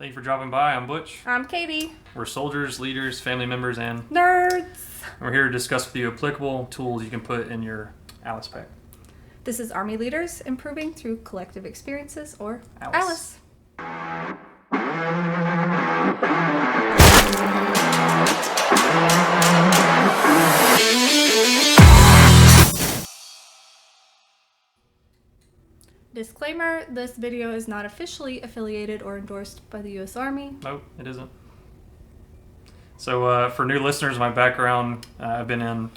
Thank you for dropping by. I'm Butch. I'm Katie. We're soldiers, leaders, family members, and nerds. We're here to discuss with you applicable tools you can put in your Alice pack. This is Army Leaders Improving Through Collective Experiences, or Alice. Disclaimer, this video is not officially affiliated or endorsed by the U.S. Army. Nope, it isn't. So for new listeners, my background, I've been in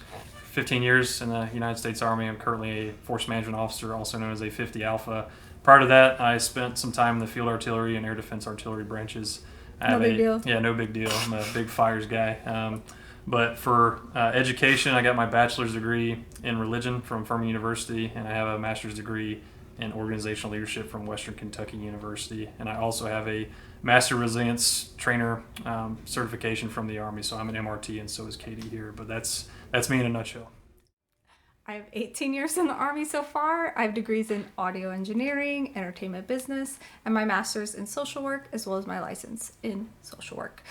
15 years in the United States Army. I'm currently a Force Management Officer, also known as a 50 Alpha. Prior to that, I spent some time in the Field Artillery and Air Defense Artillery branches. No big deal. Yeah, no big deal. I'm a big fires guy. But for education, I got my bachelor's degree in religion from Furman University, and I have a master's degree in organizational leadership from Western Kentucky University. And I also have a Master Resilience Trainer certification from the Army. So I'm an MRT, and so is Katie here. But that's me in a nutshell. I have 18 years in the Army so far. I have degrees in audio engineering, entertainment business, and my master's in social work, as well as my license in social work.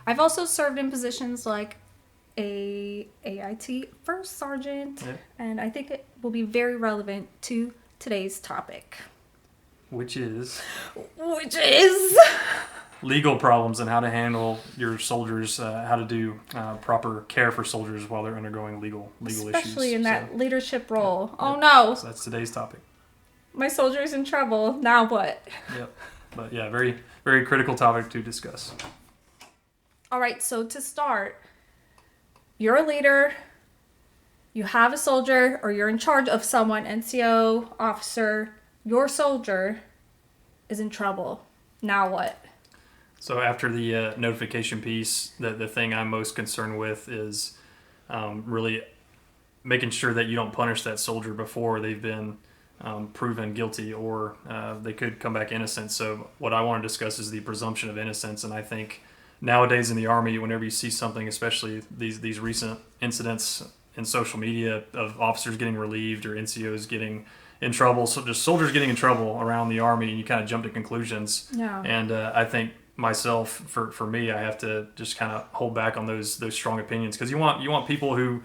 I've also served in positions like a AIT First Sergeant, and I think it will be very relevant to today's topic. Which is legal problems and how to handle your soldiers, how to do proper care for soldiers while they're undergoing legal issues. Especially in that leadership role. Oh no! So that's today's topic. My soldier's in trouble. Now what? Yep. But yeah, very, very critical topic to discuss. All right, so to start, you're a leader, you have a soldier, or you're in charge of someone, NCO, officer, your soldier is in trouble. Now what? So after the notification piece, the thing I'm most concerned with is really making sure that you don't punish that soldier before they've been proven guilty, or they could come back innocent. So what I want to discuss is the presumption of innocence. And I think nowadays in the Army, whenever you see something, especially these recent incidents in social media of officers getting relieved or NCOs getting in trouble, so just soldiers getting in trouble around the Army, and you kind of jump to conclusions. Yeah. And I think myself, for me, I have to just kind of hold back on those strong opinions, because you want people who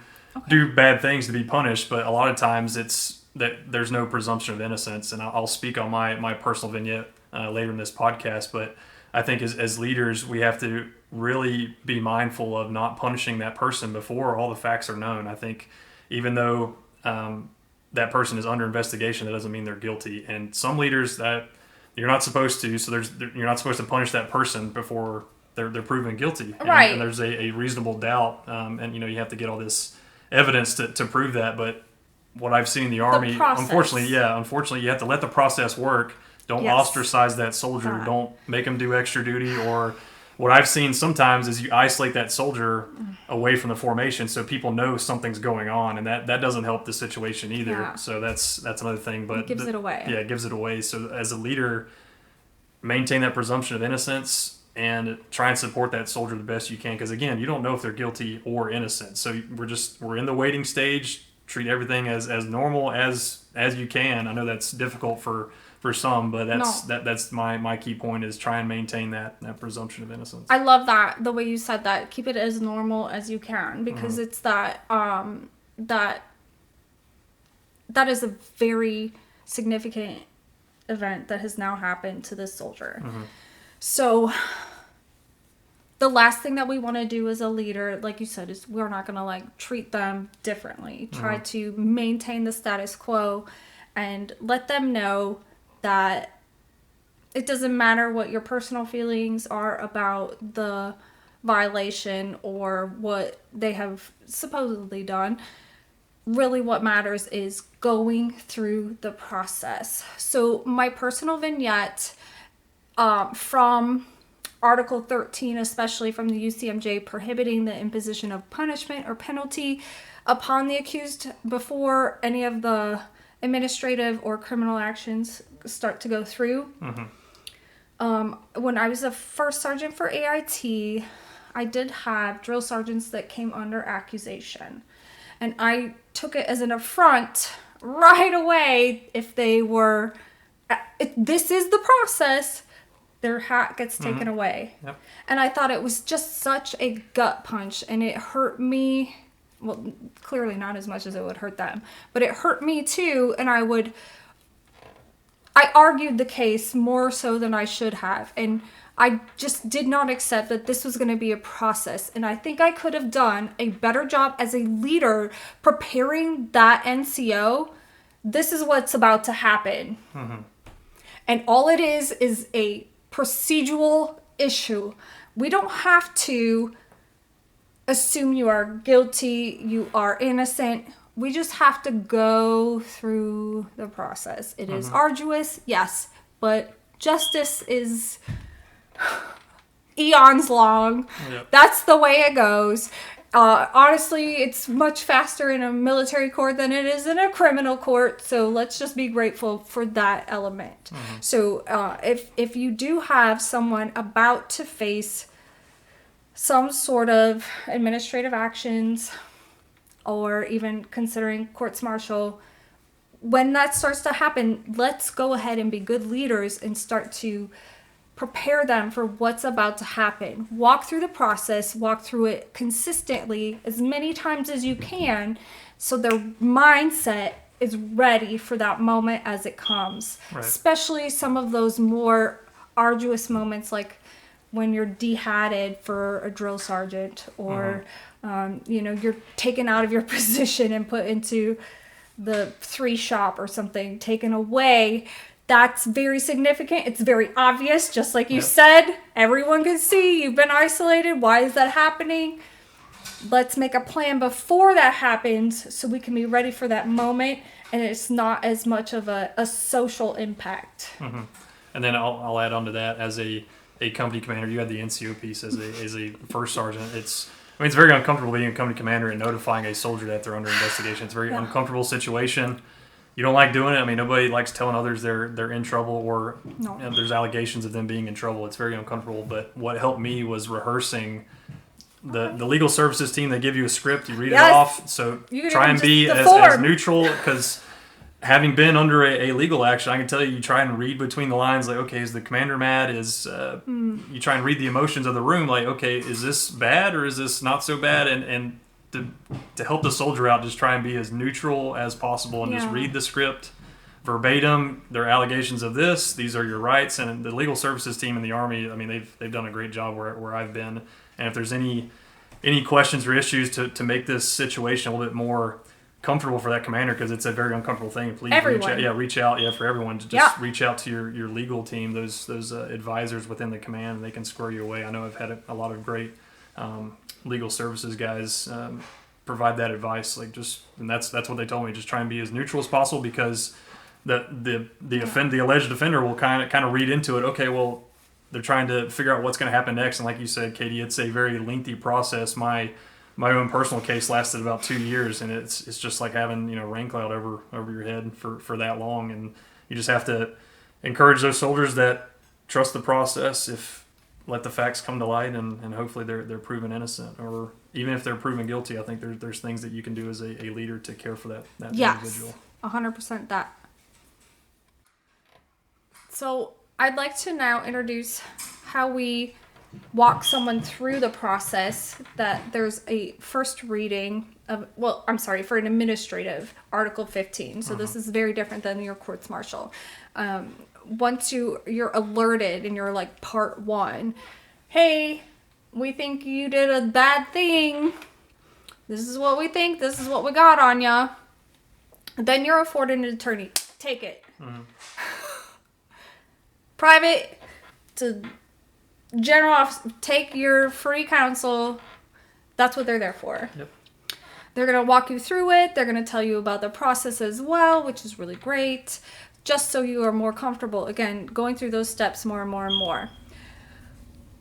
do bad things to be punished, but a lot of times it's that there's no presumption of innocence. And I'll speak on my personal vignette later in this podcast, but I think as leaders, we have to really be mindful of not punishing that person before all the facts are known. I think even though that person is under investigation, that doesn't mean they're guilty. And some leaders that you're not supposed to, so you're not supposed to punish that person before they're proven guilty. Right. And there's a reasonable doubt, and you have to get all this evidence to prove that. But what I've seen in the Army, unfortunately, you have to let the process work. Don't ostracize that soldier. Don't make them do extra duty. Or what I've seen sometimes is you isolate that soldier away from the formation so people know something's going on, and that doesn't help the situation either. Yeah. So that's another thing. But it gives it away. Yeah, it gives it away. So as a leader, maintain that presumption of innocence and try and support that soldier the best you can. Because again, you don't know if they're guilty or innocent. So we're in the waiting stage. Treat everything as normal as you can. I know that's difficult for some, but that's my key point, is try and maintain that presumption of innocence. I love that, the way you said that. Keep it as normal as you can, because it's that is a very significant event that has now happened to this soldier. So the last thing that we want to do as a leader, like you said, is we're not going to treat them differently. Try to maintain the status quo and let them know that it doesn't matter what your personal feelings are about the violation or what they have supposedly done. Really what matters is going through the process. So my personal vignette from Article 13, especially from the UCMJ, prohibiting the imposition of punishment or penalty upon the accused before any of the administrative or criminal actions start to go through. When I was a first sergeant for AIT, I did have drill sergeants that came under accusation. And I took it as an affront right away if they were, this is the process, their hat gets taken away. Yep. And I thought it was just such a gut punch, and it hurt me. Well, clearly not as much as it would hurt them, but it hurt me too. And I argued the case more so than I should have. And I just did not accept that this was going to be a process. And I think I could have done a better job as a leader preparing that NCO. This is what's about to happen. And all it is a procedural issue. We don't have to assume you are guilty, you are innocent. We just have to go through the process. It is arduous, yes, but justice is eons long. Yep. That's the way it goes. Honestly, it's much faster in a military court than it is in a criminal court. So let's just be grateful for that element. So if you do have someone about to face some sort of administrative actions or even considering courts-martial, when that starts to happen, let's go ahead and be good leaders and start to prepare them for what's about to happen. Walk through the process, walk through it consistently as many times as you can so their mindset is ready for that moment as it comes. Right. Especially some of those more arduous moments like when you're dehatted for a drill sergeant or you're taken out of your position and put into the 3 shop or something, taken away. That's very significant. It's very obvious, just like you said. Everyone can see you've been isolated. Why is that happening? Let's make a plan before that happens so we can be ready for that moment and it's not as much of a social impact. And then I'll add on to that, as a company commander, you had the NCO piece as a first sergeant. It's very uncomfortable being a company commander and notifying a soldier that they're under investigation. It's a very uncomfortable situation. You don't like doing it. I mean, nobody likes telling others they're in trouble or there's allegations of them being in trouble. It's very uncomfortable. But what helped me was rehearsing the legal services team. They give you a script, you read it off. So try and be as neutral, because having been under a legal action, I can tell you try and read between the lines. Like, okay, is the commander mad? You try and read the emotions of the room. Like, okay, is this bad or is this not so bad? And to help the soldier out, just try and be as neutral as possible and just read the script verbatim. There are allegations of this. These are your rights. And the legal services team in the Army, I mean, they've done a great job where I've been. And if there's any questions or issues to make this situation a little bit more comfortable for that commander, because it's a very uncomfortable thing, please reach out for everyone to just reach out to your legal team, those advisors within the command, and they can square you away. I know I've had a lot of great legal services guys provide that advice. And that's what they told me. Just try and be as neutral as possible, because the alleged offender will kind of read into it. Okay, well, they're trying to figure out what's going to happen next. And like you said, Katie, it's a very lengthy process. My own personal case lasted about 2 years, and it's just like having rain cloud over your head for that long. And you just have to encourage those soldiers that trust the process. Let the facts come to light, and hopefully they're proven innocent, or even if they're proven guilty. I think there's things that you can do as a leader to care for that individual. 100% that. So I'd like to now introduce how we walk someone through the process. That there's a first reading of, for an administrative Article 15. So this is very different than your courts martial. Once you're alerted and you're like part 1, hey, we think you did a bad thing. This is what we think. This is what we got on ya. Then you're afforded an attorney. Take it. Private to general office, take your free counsel. That's what they're there for. Yep. They're going to walk you through it. They're going to tell you about the process as well, which is really great, just so you are more comfortable, again, going through those steps more and more and more.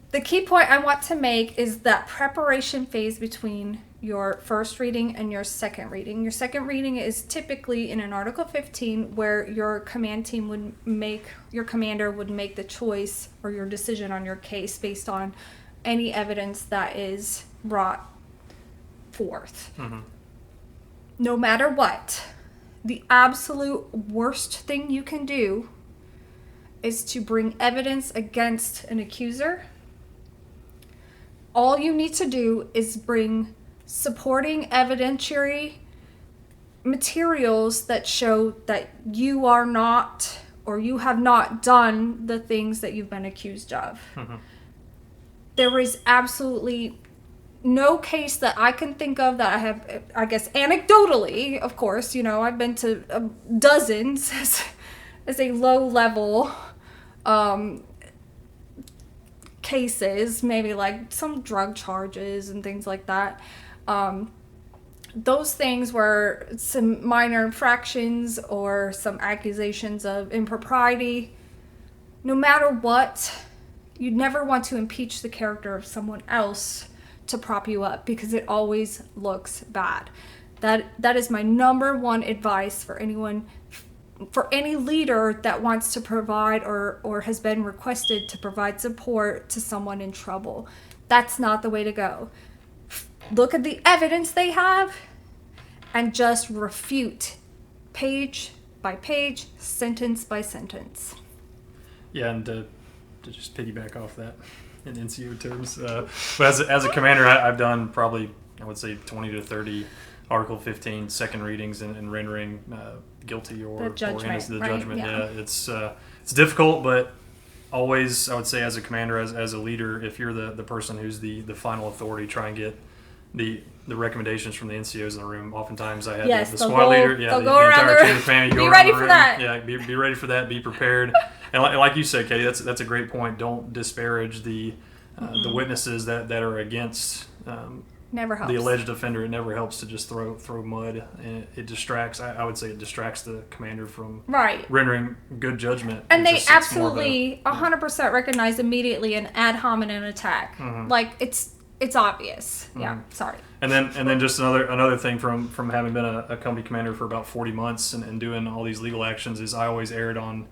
The key point I want to make is that preparation phase between your first reading and your second reading. Your second reading is typically in an Article 15 where your commander would make the choice or your decision on your case based on any evidence that is brought forth. No matter what, the absolute worst thing you can do is to bring evidence against an accuser. All you need to do is bring supporting evidentiary materials that show that you are not, or you have not done the things that you've been accused of. Mm-hmm. There is absolutely no case that I can think of that I have, I guess anecdotally, of course, I've been to dozens as a low level cases, maybe like some drug charges and things like that. Those things were some minor infractions or some accusations of impropriety. No matter what, you'd never want to impeach the character of someone else to prop you up, because it always looks bad. That is my number one advice for anyone, for any leader that wants to provide or has been requested to provide support to someone in trouble. That's not the way to go. Look at the evidence they have and just refute page by page, sentence by sentence. Yeah, and to just piggyback off that in NCO terms, but as a commander, I've done probably, I would say, 20 to 30 Article 15 second readings and rendering guilty or innocent, the right? judgment. Yeah, it's difficult, but always, I would say, as a commander, as a leader, if you're the person who's the final authority, try and get the recommendations from the NCOs in the room. Oftentimes I had the squad leader, the entire chain of command. Be ready for that. Yeah, be ready for that. Be prepared. And like you said, Katie, that's a great point. Don't disparage the witnesses that are against never helps. the alleged offender. It never helps to just throw mud, and it distracts. I would say it distracts the commander from rendering good judgment. And they absolutely 100% recognize immediately an ad hominem attack. Mm-hmm. Like it's obvious. Mm-hmm. Yeah, sorry. And then just another thing from having been a company commander for about 40 months and doing all these legal actions is I always erred on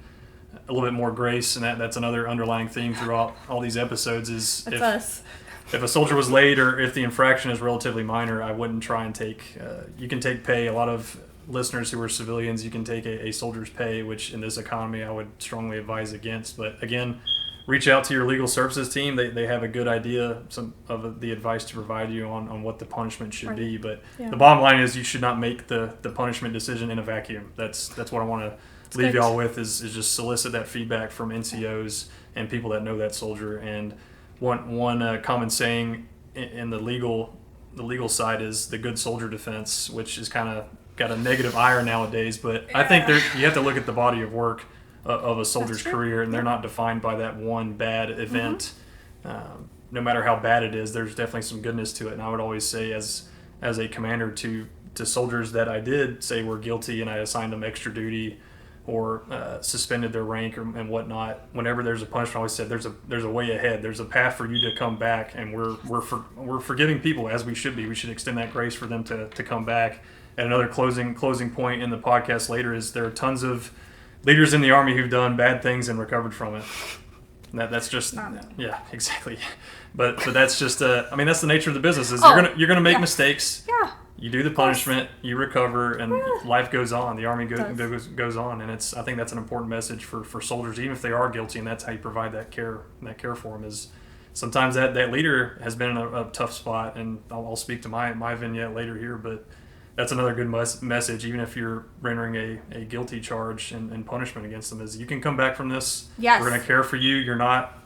a little bit more grace, and that's another underlying theme throughout all these episodes is if a soldier was late or if the infraction is relatively minor, I wouldn't try and take you can take pay. A lot of listeners who are civilians, you can take a soldier's pay, which in this economy I would strongly advise against. But again, reach out to your legal services team. They have a good idea of the advice to provide you on what the punishment should be. But the bottom line is you should not make the punishment decision in a vacuum. That's what I want to leave y'all with is just solicit that feedback from NCOs and people that know that soldier. And one common saying in the legal side is the good soldier defense, which is kind of got a negative ire nowadays. But I think you have to look at the body of work of a soldier's career, and they're not defined by that one bad event. Mm-hmm. No matter how bad it is, there's definitely some goodness to it. And I would always say as a commander to soldiers that I did say were guilty and I assigned them extra duty or suspended their rank and whatnot, whenever there's a punishment, I always said there's a way ahead. There's a path for you to come back, and we're forgiving people as we should be. We should extend that grace for them to come back. And another closing point in the podcast later is there are tons of leaders in the Army who've done bad things and recovered from it. That's just yeah, exactly. But that's just that's the nature of the business. Is you're gonna make mistakes. Yeah. You do the punishment, you recover, and life goes on. The Army goes on, and I think that's an important message for soldiers, even if they are guilty, and that's how you provide that care for them. Is sometimes that leader has been in a tough spot, and I'll speak to my vignette later here, but that's another good message, even if you're rendering a guilty charge and punishment against them, is you can come back from this. Yes. We're going to care for you. You're not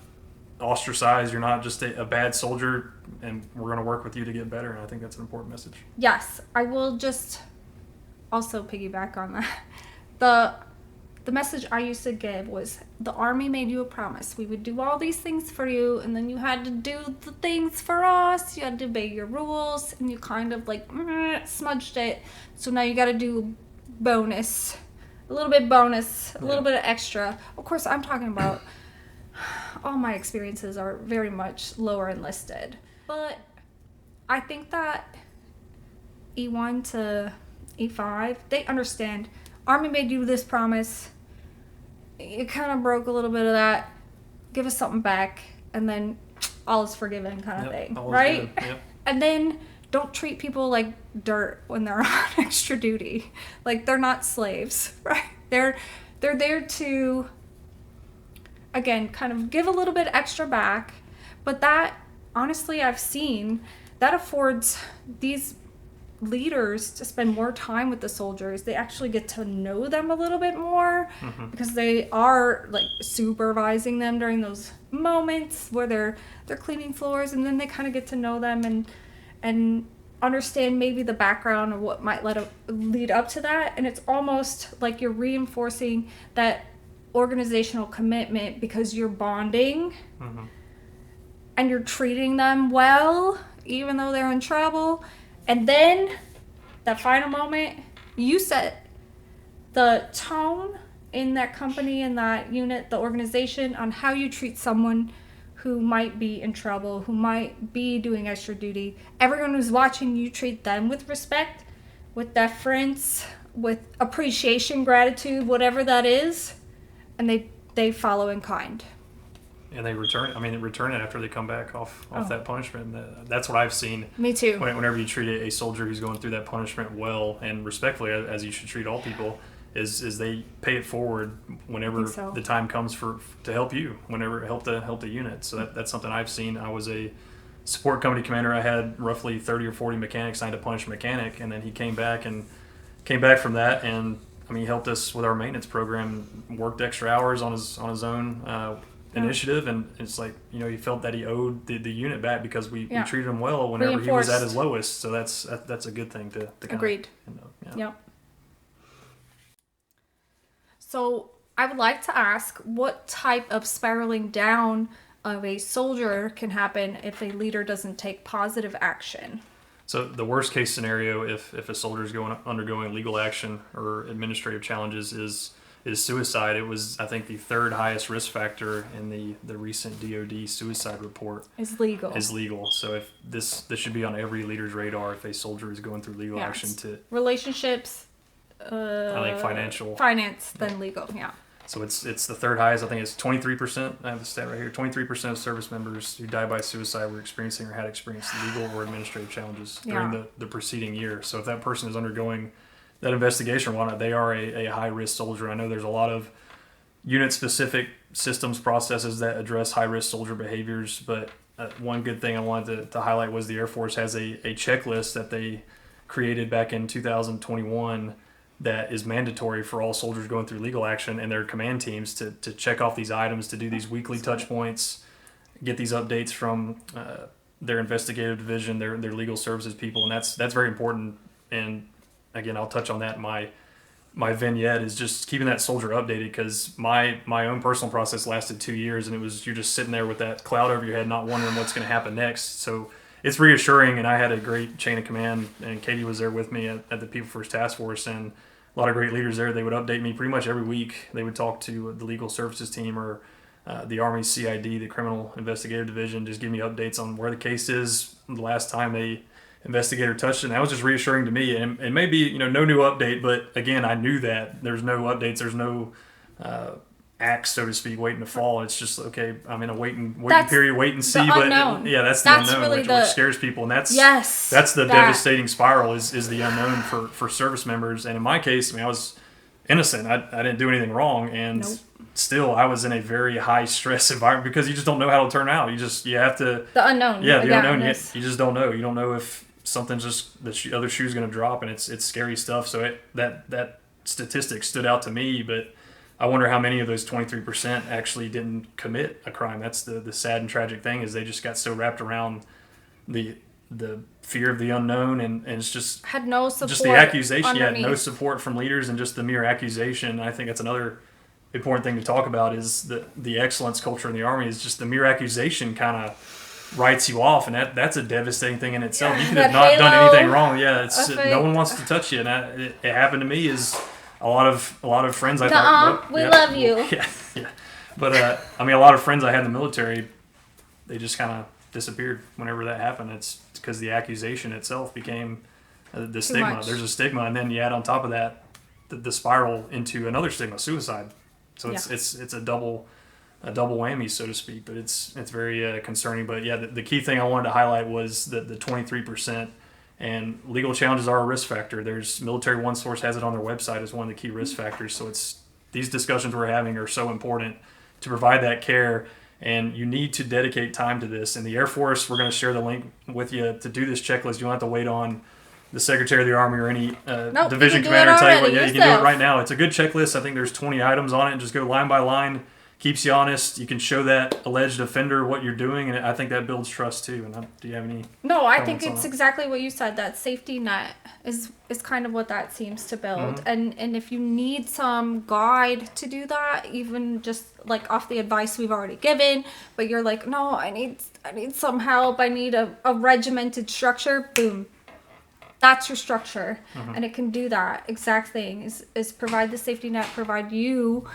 ostracized. You're not just a bad soldier, and we're going to work with you to get better. And I think that's an important message. Yes. I will just also piggyback on that. The message I used to give was the Army made you a promise. We would do all these things for you, and then you had to do the things for us. You had to obey your rules, and you kind of smudged it. So now you got to do a little bit of extra. Of course, I'm talking about all my experiences are very much lower enlisted. But I think that E1 to E5, they understand. Army made you this promise. You kind of broke a little bit of that. Give us something back, and then all is forgiven kind of thing, right? Yep. And then don't treat people like dirt when they're on extra duty. Like they're not slaves, right? They're there to again, kind of give a little bit extra back. But that, honestly, I've seen that affords these leaders to spend more time with the soldiers. They actually get to know them a little bit more because they are like supervising them during those moments where they're cleaning floors, and then they kind of get to know them and understand maybe the background or what might lead up to that. And it's almost like you're reinforcing that organizational commitment because you're bonding and you're treating them well even though they're in trouble. And then that final moment, you set the tone in that company, in that unit, the organization, on how you treat someone who might be in trouble, who might be doing extra duty. Everyone who's watching, you treat them with respect, with deference, with appreciation, gratitude, whatever that is, and they follow in kind. And they return it after they come back off that punishment. That's what I've seen. Me too. Whenever you treat a soldier who's going through that punishment well and respectfully, as you should treat all people, is they pay it forward whenever the time comes to help you, whenever help the unit. So that's something I've seen. I was a support company commander. I had roughly 30 or 40 mechanics. I had to punish a mechanic, and then he came back from that, and he helped us with our maintenance program, worked extra hours on his own initiative, and it's like, he felt that he owed the unit back because we treated him well whenever he was at his lowest. So that's a good thing to agreed. Yep. So I would like to ask, what type of spiraling down of a soldier can happen if a leader doesn't take positive action? So the worst case scenario, if a soldier is undergoing legal action or administrative challenges, is suicide. It was, I think, the third highest risk factor in the recent DoD suicide report. Is legal. So if this should be on every leader's radar if a soldier is going through legal action to relationships. I think finance, then legal. Yeah. So it's the third highest. I think it's 23%. I have the stat right here. 23% of service members who died by suicide were experiencing or had experienced legal or administrative challenges during the preceding year. So if that person is undergoing that investigation or whatnot, they are a high-risk soldier. I know there's a lot of unit-specific systems processes that address high-risk soldier behaviors, but one good thing I wanted to highlight was the Air Force has a checklist that they created back in 2021 that is mandatory for all soldiers going through legal action and their command teams to check off these items, to do these weekly touch points, get these updates from their investigative division, their legal services people, and that's very important. And again, I'll touch on that. My vignette is just keeping that soldier updated, because my own personal process lasted 2 years, and you're just sitting there with that cloud over your head, not wondering what's going to happen next. So it's reassuring, and I had a great chain of command, and Katie was there with me at the People First Task Force, and a lot of great leaders there. They would update me pretty much every week. They would talk to the legal services team or the Army CID, the Criminal Investigative Division, just give me updates on where the case is, the last time a investigator touched it. And that was just reassuring to me. And maybe, no new update, but again, I knew that there's no updates, there's no axe, so to speak, waiting to fall. It's just, okay, I'm in a waiting period, wait and see. But that's the unknown, really which scares people. And that's the devastating spiral is the unknown for service members. And in my case, I was innocent. I didn't do anything wrong. And still, I was in a very high stress environment because you just don't know how it'll turn out. You have to... The unknown. Yeah, the unknown. You just don't know. You don't know if something's just... the other shoe's going to drop, and it's scary stuff. So that statistic stood out to me, but I wonder how many of those 23% actually didn't commit a crime. That's the sad and tragic thing, is they just got so wrapped around the fear of the unknown, and it's just... Had no support. Just the accusation. You had no support from leaders, and just the mere accusation. I think that's another important thing to talk about, is the excellence culture in the Army is just the mere accusation kind of writes you off, and that's a devastating thing in itself. You could have not done anything wrong. Yeah, no one wants to touch you, and it happened to me. Is a lot of friends I thought, we love you. Yeah. But a lot of friends I had in the military, they just kind of disappeared whenever that happened. It's because the accusation itself became the stigma. There's a stigma, and then you add on top of that the spiral into another stigma, suicide. So it's a double whammy, so to speak. But it's very concerning. But yeah, the key thing I wanted to highlight was the 23%. And legal challenges are a risk factor. There's Military One Source has it on their website as one of the key risk factors. So these discussions we're having are so important to provide that care. And you need to dedicate time to this. In the Air Force, we're going to share the link with you to do this checklist. You don't have to wait on the Secretary of the Army or any division commander to tell you what. Yeah, you can do it right now. It's a good checklist. I think there's 20 items on it. And just go line by line. Keeps you honest. You can show that alleged offender what you're doing, and I think that builds trust too. And do you have any? No, I think it's exactly what you said. That safety net is kind of what that seems to build. And if you need some guide to do that, even just like off the advice we've already given, but you're like, no, I need some help. I need a regimented structure. Boom. That's your structure, and it can do that exact thing, is provide the safety net, provide you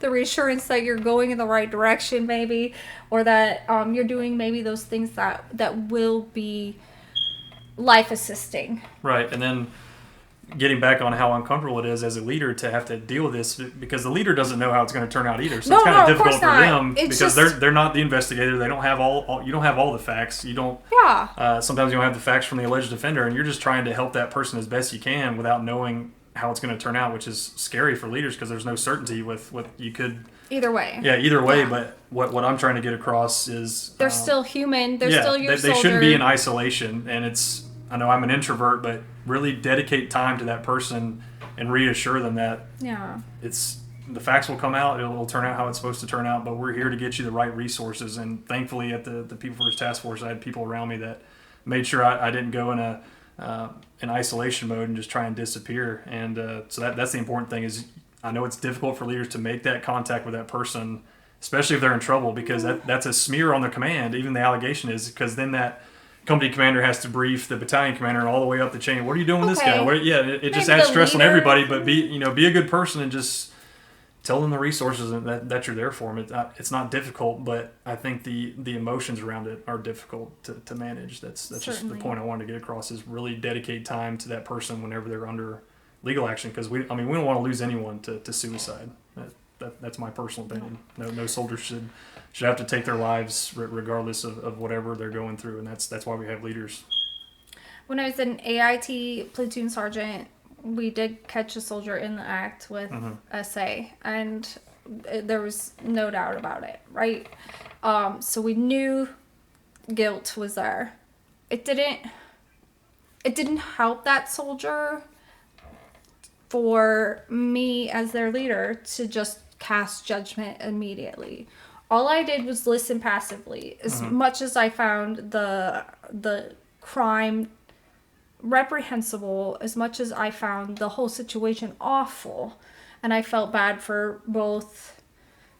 the reassurance that you're going in the right direction, maybe, or that you're doing maybe those things that will be life assisting. Right, and then getting back on how uncomfortable it is as a leader to have to deal with this, because the leader doesn't know how it's going to turn out either. So it's kind of difficult for them because they're not the investigator. They don't have you don't have all the facts. You don't. Yeah. Sometimes you don't have the facts from the alleged offender, and you're just trying to help that person as best you can without knowing how it's going to turn out, which is scary for leaders because there's no certainty with what you could. Either way. Yeah, either way. Yeah. But what I'm trying to get across is they're still human. They're still your soldier. They shouldn't be in isolation, and it's. I know I'm an introvert, but really dedicate time to that person and reassure them that the facts will come out. It'll turn out how it's supposed to turn out, but we're here to get you the right resources. And thankfully at the People First Task Force, I had people around me that made sure I didn't go in an isolation mode and just try and disappear. And so that's the important thing is I know it's difficult for leaders to make that contact with that person, especially if they're in trouble, because that's a smear on the command. Even the allegation is because then that company commander has to brief the battalion commander and all the way up the chain. What are you doing with this guy? It just adds stress on everybody. But be a good person and just tell them the resources that you're there for them. It's not difficult, but I think the emotions around it are difficult to manage. That's just the point I wanted to get across is really dedicate time to that person whenever they're under legal action, because we don't want to lose anyone to suicide. That's my personal opinion. No soldier should have to take their lives regardless of whatever they're going through, and that's why we have leaders. When I was an AIT platoon sergeant, we did catch a soldier in the act with SA, and there was no doubt about it, right? So we knew guilt was there. It didn't help that soldier for me as their leader to just cast judgment immediately. All I did was listen passively. As much as I found the crime reprehensible, as much as I found the whole situation awful, and I felt bad for both.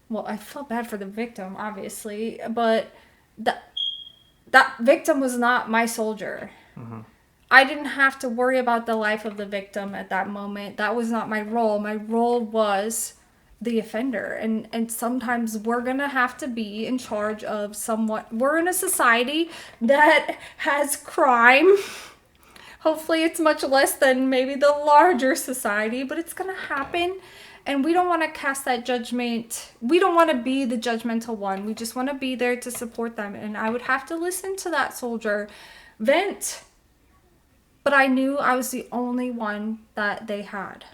Well, I felt bad for the victim, obviously, but that victim was not my soldier. I didn't have to worry about the life of the victim at that moment. That was not my role. My role was the offender. And sometimes we're going to have to be in charge of somewhat. We're in a society that has crime. Hopefully it's much less than maybe the larger society, but it's going to happen. And we don't want to cast that judgment. We don't want to be the judgmental one. We just want to be there to support them. And I would have to listen to that soldier vent. But I knew I was the only one that they had.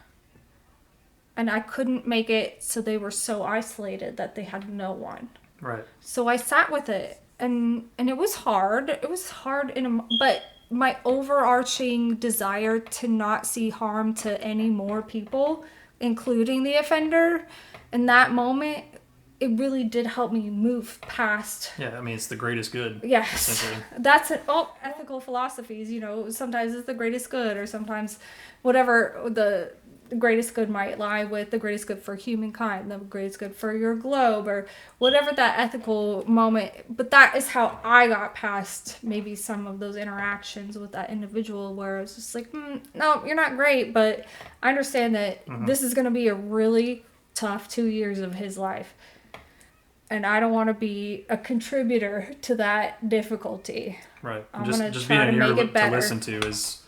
And I couldn't make it so they were so isolated that they had no one. Right. So I sat with it. And it was hard. It was hard, but my overarching desire to not see harm to any more people, including the offender, in that moment, it really did help me move past. Yeah, I mean, it's the greatest good. Yes. That's ethical philosophies, sometimes it's the greatest good, or sometimes whatever the greatest good might lie with, the greatest good for humankind, the greatest good for your globe, or whatever that ethical moment. But that is how I got past maybe some of those interactions with that individual where it's just like, no, you're not great, but I understand that this is going to be a really tough 2 years of his life. And I don't want to be a contributor to that difficulty. Right. Just being an ear to listen to is,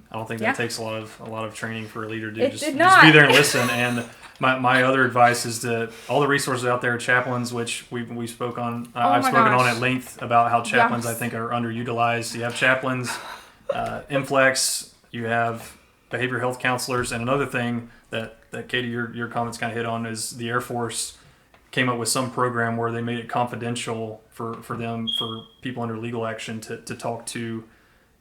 I don't think that takes a lot of training for a leader to do. Just be there and listen. And my other advice is to all the resources out there, chaplains, which we spoke on. I've spoken on at length about how chaplains I think are underutilized. You have chaplains, MFLEX, you have behavioral health counselors, and another thing that Katie, your comments kind of hit on is the Air Force came up with some program where they made it confidential for people under legal action to talk to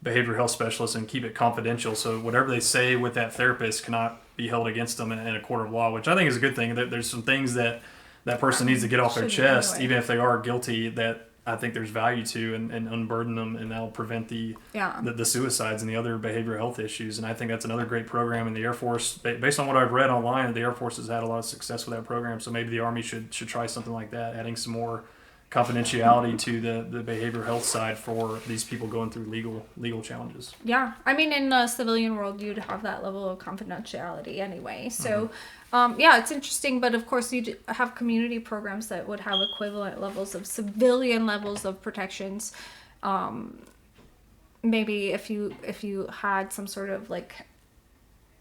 behavioral health specialists and keep it confidential. So whatever they say with that therapist cannot be held against them in a court of law, which I think is a good thing. There's some things that person needs to get off their chest, even if they are guilty, that I think there's value to, and unburden them, and that'll prevent the suicides and the other behavioral health issues. And I think that's another great program in the Air Force. Based on what I've read online, the Air Force has had a lot of success with that program. So maybe the Army should try something like that, adding some more confidentiality to the behavioral health side for these people going through legal challenges. Yeah, I mean, in the civilian world, you'd have that level of confidentiality anyway. So, it's interesting. But of course, you have community programs that would have equivalent levels of civilian levels of protections. Maybe if you had some sort of like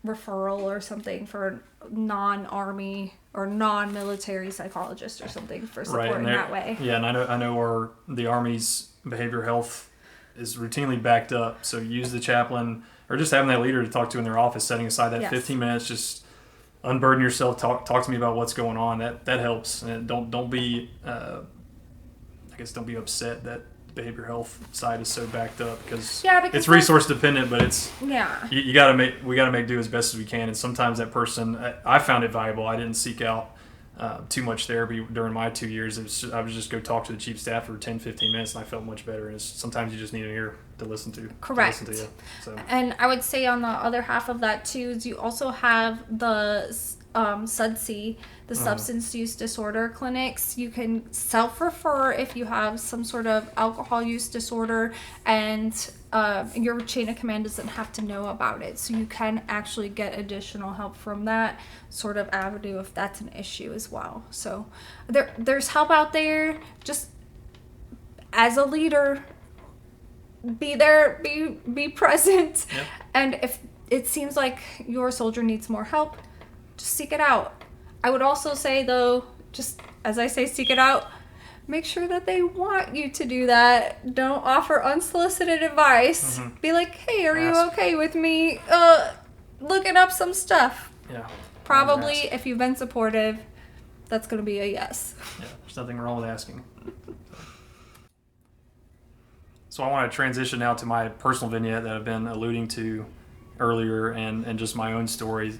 referral or something for non-army or non-military psychologist or something for support in that way. Yeah, and I know the Army's behavioral health is routinely backed up. So use the chaplain or just having that leader to talk to in their office, setting aside that 15 minutes, just unburden yourself, talk to me about what's going on. That helps. And don't be don't be upset that the behavioral health side is so backed up because it's resource dependent, but it's we got to make do as best as we can. And sometimes that person, I found it valuable. I didn't seek out too much therapy during my 2 years. I would just go talk to the chief staff for 10-15 minutes, and I felt much better. And sometimes you just need an ear to listen to. Correct. To listen to you. So. And I would say on the other half of that too is you also have the SUDC, the substance use disorder clinics. You can self-refer if you have some sort of alcohol use disorder, and your chain of command doesn't have to know about it. So you can actually get additional help from that sort of avenue if that's an issue as well. So there's help out there. Just as a leader, be there, be present. Yep. And if it seems like your soldier needs more help, just seek it out. I would also say, though, just as I say, seek it out, make sure that they want you to do that. Don't offer unsolicited advice. Mm-hmm. Be like, hey, are you okay with me looking up some stuff? Yeah. Probably, if you've been supportive, that's going to be a yes. Yeah, there's nothing wrong with asking. So I want to transition now to my personal vignette that I've been alluding to earlier, and just my own story.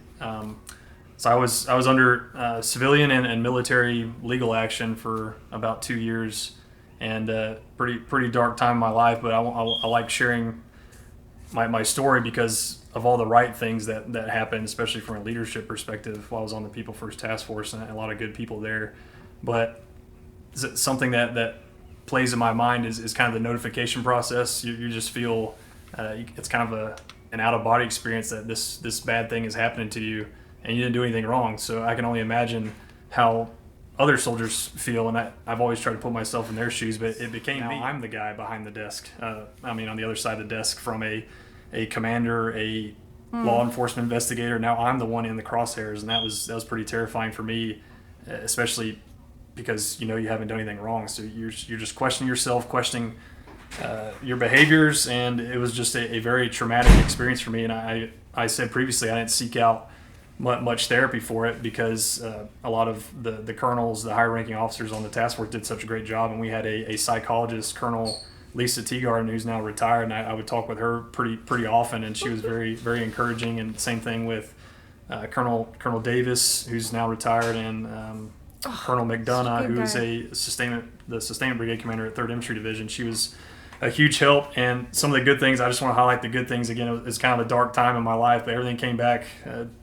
So I was under civilian and military legal action for about 2 years, and pretty dark time in my life. But I like sharing my story because of all the right things that happened, especially from a leadership perspective while I was on the People First Task Force, and a lot of good people there. But something that plays in my mind is kind of the notification process. You just feel it's kind of an out-of-body experience that this bad thing is happening to you, and you didn't do anything wrong. So I can only imagine how other soldiers feel, and I've always tried to put myself in their shoes, but it became me. I'm the guy behind the desk. On the other side of the desk from a commander, a law enforcement investigator. Now I'm the one in the crosshairs, and that was pretty terrifying for me, especially because you haven't done anything wrong. So you're just questioning yourself, questioning your behaviors, and it was just a very traumatic experience for me. And I said previously I didn't seek out much therapy for it because a lot of the colonels, the higher ranking officers on the task force did such a great job, and we had a psychologist, Colonel Lisa Teagarden, who's now retired, and I would talk with her pretty often, and she was very, very encouraging. And same thing with Colonel Davis, who's now retired, and Colonel McDonough, who is the sustainment brigade commander at 3rd Infantry Division. She was a huge help, and some of the good things, I just want to highlight the good things. Again, it's kind of a dark time in my life, but everything came back.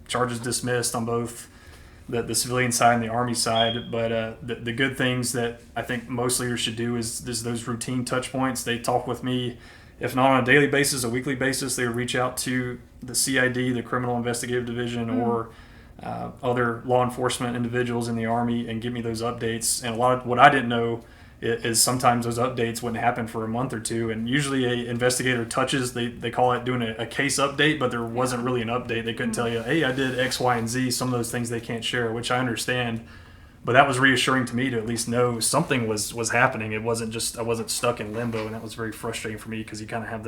Charges dismissed on both the civilian side and the Army side. But the good things that I think most leaders should do is those routine touch points. They talk with me, if not on a daily basis, a weekly basis. They would reach out to the CID, the Criminal Investigative Division, or other law enforcement individuals in the Army, and give me those updates. And a lot of what I didn't know is sometimes those updates wouldn't happen for a month or two, and usually a investigator touches, they call it doing a case update, but there wasn't really an update. They couldn't tell you, hey, I did X, Y, and Z. Some of those things they can't share, which I understand, but that was reassuring to me to at least know something was happening. It wasn't just, I wasn't stuck in limbo, and that was very frustrating for me because you kind of have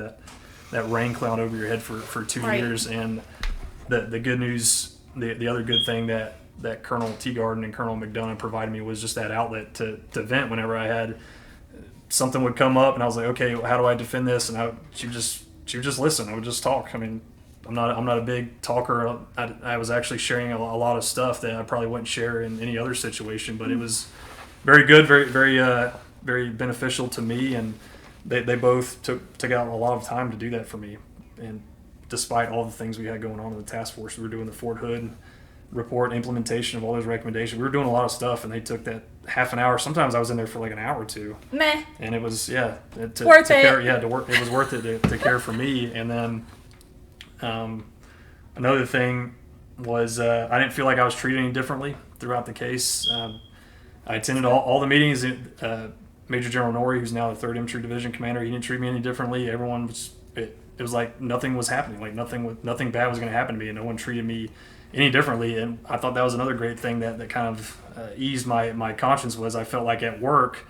that rain cloud over your head for 2 years. And the good news, the other good thing that that Colonel Teagarden and Colonel McDonough provided me was just that outlet to vent whenever I had something would come up, and I was like, okay, how do I defend this? And she would just listen. I would just talk. I mean, I'm not a big talker. I was actually sharing a lot of stuff that I probably wouldn't share in any other situation, but it was very good, very beneficial to me, and they both took out a lot of time to do that for me. And despite all the things we had going on in the task force, we were doing the Fort Hood report, implementation of all those recommendations. We were doing a lot of stuff, and they took that half an hour. Sometimes I was in there for like an hour or two. Meh. And it was worth it. It was worth it to care for me. And then another thing was I didn't feel like I was treated any differently throughout the case. I attended all the meetings. Major General Norrie, who's now the 3rd Infantry Division commander, he didn't treat me any differently. Everyone was. It was like nothing was happening. Like nothing bad was going to happen to me, and no one treated me any differently. And I thought that was another great thing that kind of eased my conscience. Was I felt like at work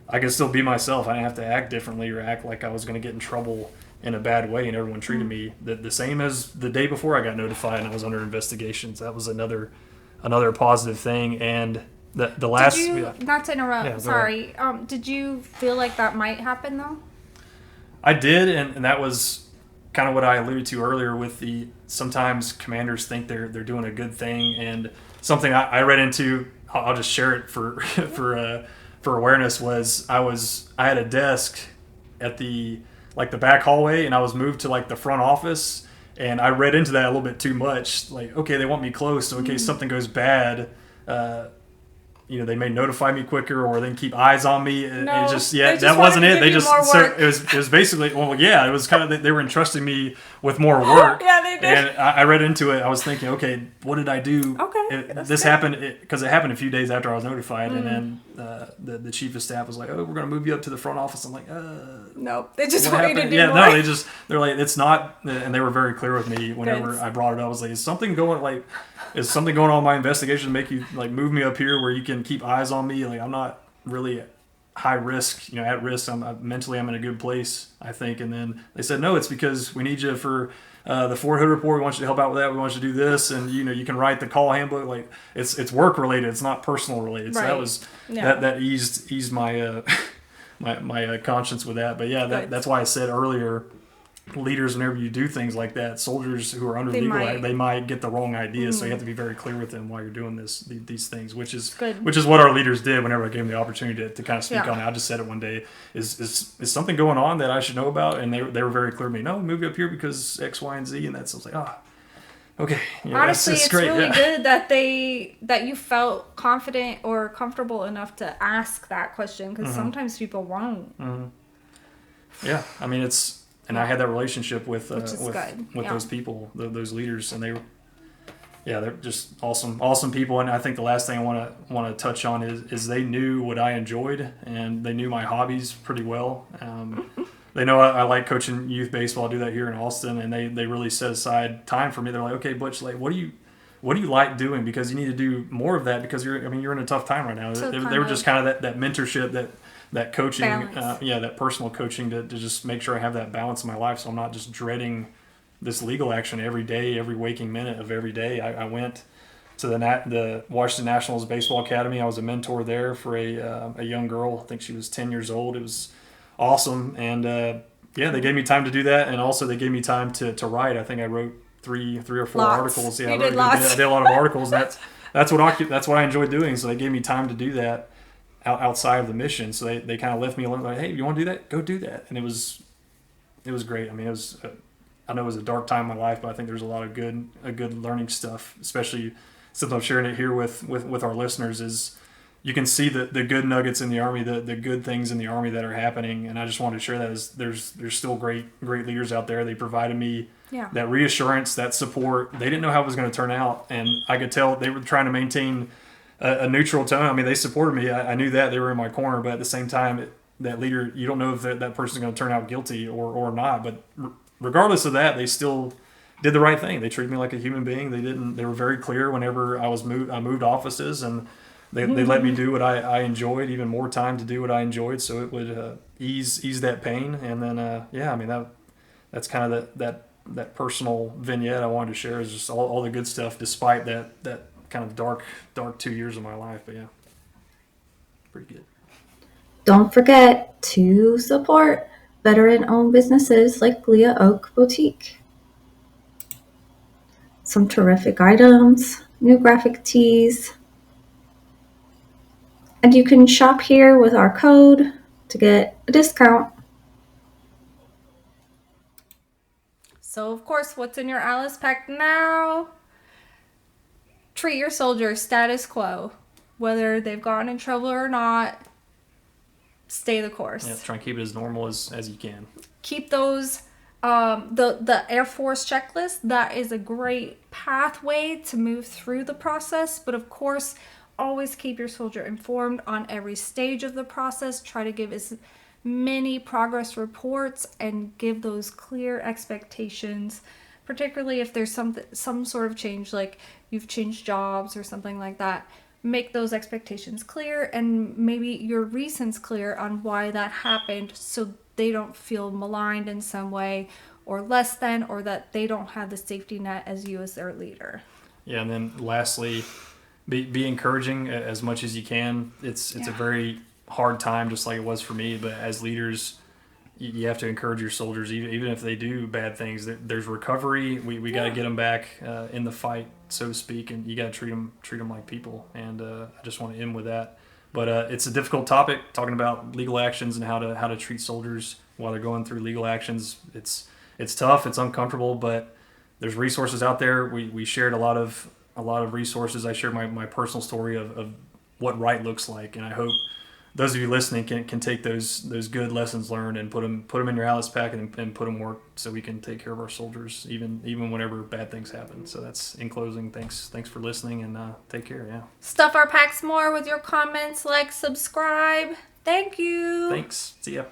I could still be myself. I didn't have to act differently or act like I was going to get in trouble in a bad way, and everyone treated me the same as the day before I got notified and I was under investigations. That was another positive thing. And the last... Did you, not to interrupt, Yeah, sorry, did you feel like that might happen though? I did, and that was kind of what I alluded to earlier with the sometimes commanders think they're doing a good thing, and something I read into, I'll just share it for for awareness, was I had a desk at the back hallway, and I was moved to like the front office, and I read into that a little bit too much. Like, okay, they want me close, so in case something goes bad, they may notify me quicker, or they can keep eyes on me. No, it just that wasn't it. They just it was basically it was kind of they were entrusting me with more work. Yeah, they did. And I read into it. I was thinking, okay, what did I do? Okay, This happened because it happened a few days after I was notified, and then the chief of staff was like, "Oh, we're going to move you up to the front office." I'm like, no, they just what want you to happened? do Yeah, more. no, they're like, it's not, and they were very clear with me whenever Good. I brought it up. I was like, is something going on in my investigation to make you like move me up here where you can keep eyes on me? Like, I'm not really high risk, at risk. I'm mentally in a good place, I think. And then they said, no, it's because we need you for the Fort Hood report. We want you to help out with that. We want you to do this, and you can write the call handbook. Like, it's work related. It's not personal related. So that was that eased my my conscience with that. But yeah, that's why I said earlier, leaders, whenever you do things like that, soldiers who are under legal act, they might get the wrong idea. So you have to be very clear with them while you're doing these things, which is what our leaders did whenever I gave them the opportunity to kind of speak on it. I just said it one day, is something going on that I should know about? And they were very clear to me, no, move you up here because X, Y, and Z. And that's, I was like, okay. Honestly, that's it's great. really good that you felt confident or comfortable enough to ask that question, because sometimes people won't. Yeah, I mean, and I had that relationship with those people, those leaders, and they're just awesome people. And I think the last thing I want to touch on is they knew what I enjoyed, and they knew my hobbies pretty well. They know I like coaching youth baseball. I do that here in Austin, and they really set aside time for me. They're like, okay, Butch, like, what do you like doing? Because you need to do more of that, because you're in a tough time right now. So they were just kind of that mentorship, that coaching, that personal coaching to just make sure I have that balance in my life, so I'm not just dreading this legal action every day, every waking minute of every day. I went to the Washington Nationals Baseball Academy. I was a mentor there for a young girl. I think she was 10 years old. It was awesome, and they gave me time to do that, and also they gave me time to write. I think I wrote three or four articles. Yeah, I did a lot of articles. That's what I enjoy doing. So they gave me time to do that outside of the mission. So they kind of left me alone. Like, hey, you want to do that? Go do that. And it was great. I mean, I know it was a dark time in my life, but I think there's a lot of good learning stuff, especially since I'm sharing it here with our listeners. Is you can see the good nuggets in the Army, the good things in the Army that are happening. And I just wanted to share that as there's still great leaders out there. They provided me that reassurance, that support. They didn't know how it was going to turn out, and I could tell they were trying to maintain a neutral tone. I mean, they supported me. I knew that they were in my corner, but at the same time, that leader, you don't know if that person's going to turn out guilty or not. But regardless of that, they still did the right thing. They treated me like a human being. They were very clear whenever I moved offices, and they let me do what I enjoyed, even more time to do what I enjoyed, so it would ease that pain. And then I mean, that's kind of that personal vignette I wanted to share, is just all the good stuff, despite that kind kind of dark 2 years of my life, but yeah, pretty good. Don't forget to support veteran-owned businesses like Leah Oak Boutique. Some terrific items, new graphic tees. And you can shop here with our code to get a discount. So, of course, what's in your Alice pack now? Treat your soldiers status quo. Whether they've gotten in trouble or not, stay the course. Yeah, try and keep it as normal as you can. Keep those, the Air Force checklist. That is a great pathway to move through the process. But of course, always keep your soldier informed on every stage of the process. Try to give as many progress reports and give those clear expectations, particularly if there's some sort of change, like you've changed jobs or something like that. Make those expectations clear and maybe your reasons clear on why that happened, so they don't feel maligned in some way or less than, or that they don't have the safety net as you as their leader. Yeah, and then lastly, be encouraging as much as you can. It's a very hard time, just like it was for me, but as leaders, you have to encourage your soldiers, even if they do bad things. There's recovery. We got to get them back in the fight, so to speak, and you got to treat them like people. And I just want to end with that. But it's a difficult topic, talking about legal actions and how to treat soldiers while they're going through legal actions. It's tough, it's uncomfortable, but there's resources out there. We shared a lot of resources. I shared my personal story of what right looks like, and I hope those of you listening can take those good lessons learned and put them in your Alice pack and put them work, so we can take care of our soldiers even whenever bad things happen. So that's in closing. Thanks for listening, and take care. Yeah. Stuff our packs more with your comments, like, subscribe. Thank you. Thanks. See ya.